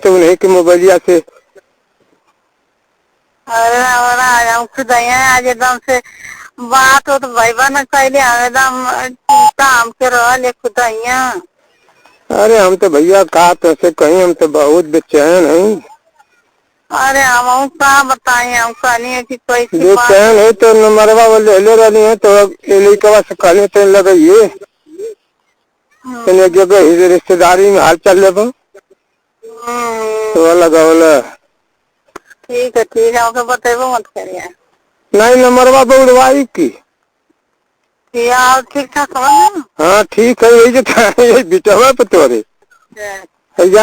तो उन्हीं के मोबाइलिया से। अरे हम खुदैया आज एकदम से बात हो तो भाईबा न कैले एकदम काम के रहले खुदैया। अरे हम तो भैया कहा तो से कहीं हम तो बहुत बेचैन हैं। अरे हम क्या बताएं, हम कहनी है कि कैसी बेचैन है तो नंबरवा वो ले रही है तो लड़कवा से कहने तो लगाइए एक जगह रिश्तेदारी में हाल चल ले तो लगा बोला ठीक है ओके बतेबो मत करिए। नहीं नंबरवा उड़वाई की ठीक ठाक समझ। हाँ ठीक है यही जो बिटवा पे तोरे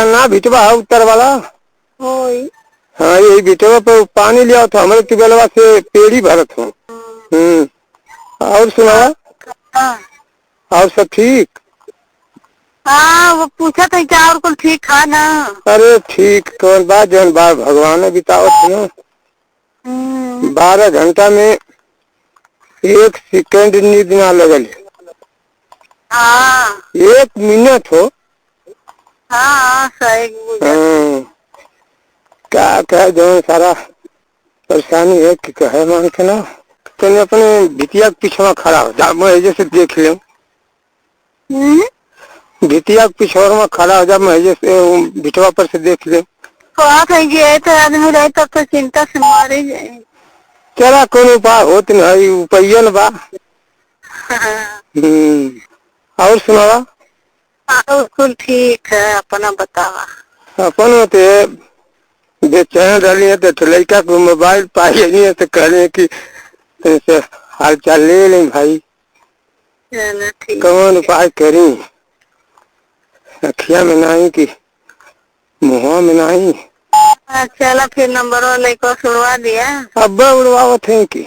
ना बिटवा है उत्तर वाला। हाँ यही बिटवा पे पानी लिया था हमारे ट्यूबवेलवा से पेड़ी भरत हूँ। और सुनावा और सब ठीक। हाँ वो पूछा था क्या और कुछ ठीक था ना। अरे ठीक कौन बात जौन बार भगवान ने बितावत ना 12 घंटा में 1 सेकंड नींद ना लगल। 1 मिनट हो। हाँ सही। क्या जो सारा परेशानी है कि कहे मान के ना तो अपने भितिया पिछवा खड़ा हो जा मैं जैसे देख ले भितिया पिछोर में खड़ा हो जा मैं जैसे भिटवा पर से देख ले तो आदमी रहे तब तो चिंता से मारे जाए। चला कौन उपाय होत नहीं उपाय न बा। और सुनावा बिल्कुल ठीक है अपना बतावा। अपन होते बेचैन रही है तो लड़का को मोबाइल पाई नहीं है तो कह रहे कि ऐसे हाल चाल ले लें भाई कौन उपाय करी अखिया में नहीं कि मुँह में नहीं। चला फिर नंबर लेकर सुनवा दिया। अब उड़वावत है कि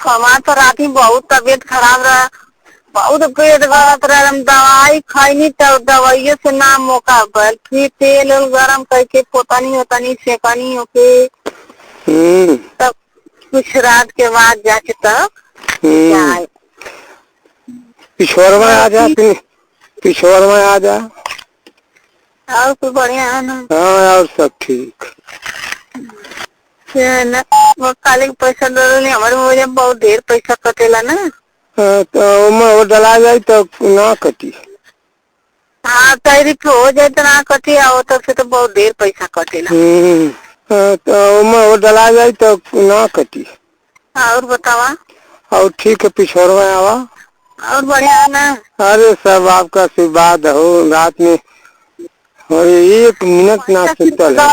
हमारा तो रात में बहुत तबीयत खराब रहा, बहुत पेट गलत रहा, दवाई खाई तो दवाइयों से ना मौका पर फिर तेल गरम करके पोतानी सेकानी होके तब कुछ रात के बाद जाके तब पिछोर में आ जा पिछोर में आ जा। और कुछ बढ़िया है ना। हाँ और सब ठीक वो काले पैसा डले हमारे मुझे बहुत ढेर पैसा कटेला ना। तो वो डला जाए तो ना कटी। हाँ तारीफ हो जाए तो ना कटी आओ तो फिर तो बहुत ढेर पैसा कटेला। तो वो डला जाए तो ना कटी। और बतावा और ठीक है पिछोर में आवा और बढ़िया है ना। अरे सब आपका आशीर्वाद हो रात में और 1 मिनट ना सुतल है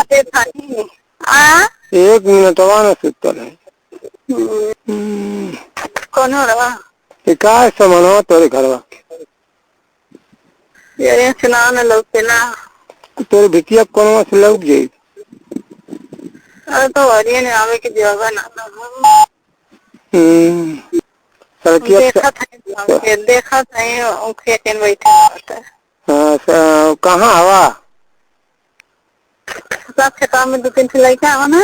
1 मिनट ना सुतल है। कौन हो रहा क्या सामान तोरे घरवा तोरे भितिया कौन से लग जाये। अरे तो हरिये आवे की जगह ना देखा था बैठे। कहाँ हवा खेता में 2-3 लड़का आवा ना।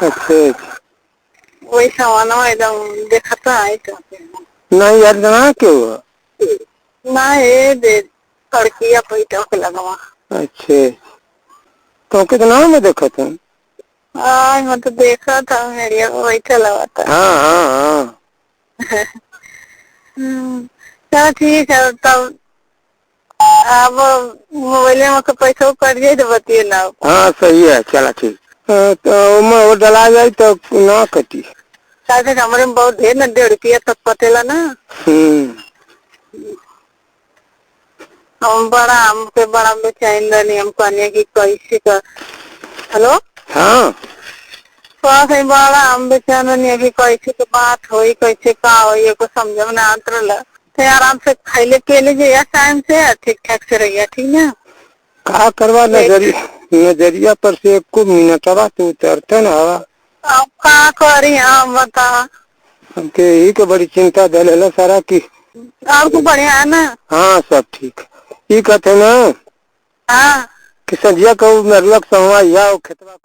अच्छा वही सामान एकदम देखा था नहीं यार ना क्यों ना ये दे लड़किया पैसा के लगवा। अच्छा तो कितना में देखा था। मैं तो देखा था मेरिया बैठा लगा था। हाँ चलो ठीक है तब अब मोबाइल में तो पैसा कट जाये तो बतिए ना। हाँ सही है चला ठीक तो वो डला जाए तो ना कटी हमारे में बहुत ढेर ना 1.5 रुपया तक कटेला ना। हम बड़ा बेचैन रही हम कहने की कैसे का। हेलो हाँ बड़ा हम बेचैन रही कि कैसे के बात होई कैसे का होई को समझ में ना आत रहा तो आराम से खाइले पियले जाइए टाइम से ठीक ठाक से रहिए ठीक ना। का करवा नजरिया पर से 1 मिनट तो उतरते ना हवा अब का करी हम बता हमके यही को बड़ी चिंता दल सारा की। और कुछ बढ़िया है ना। हाँ सब ठीक ये कहते ना हाँ कि संजिया को नरुआ समवा या खेतवा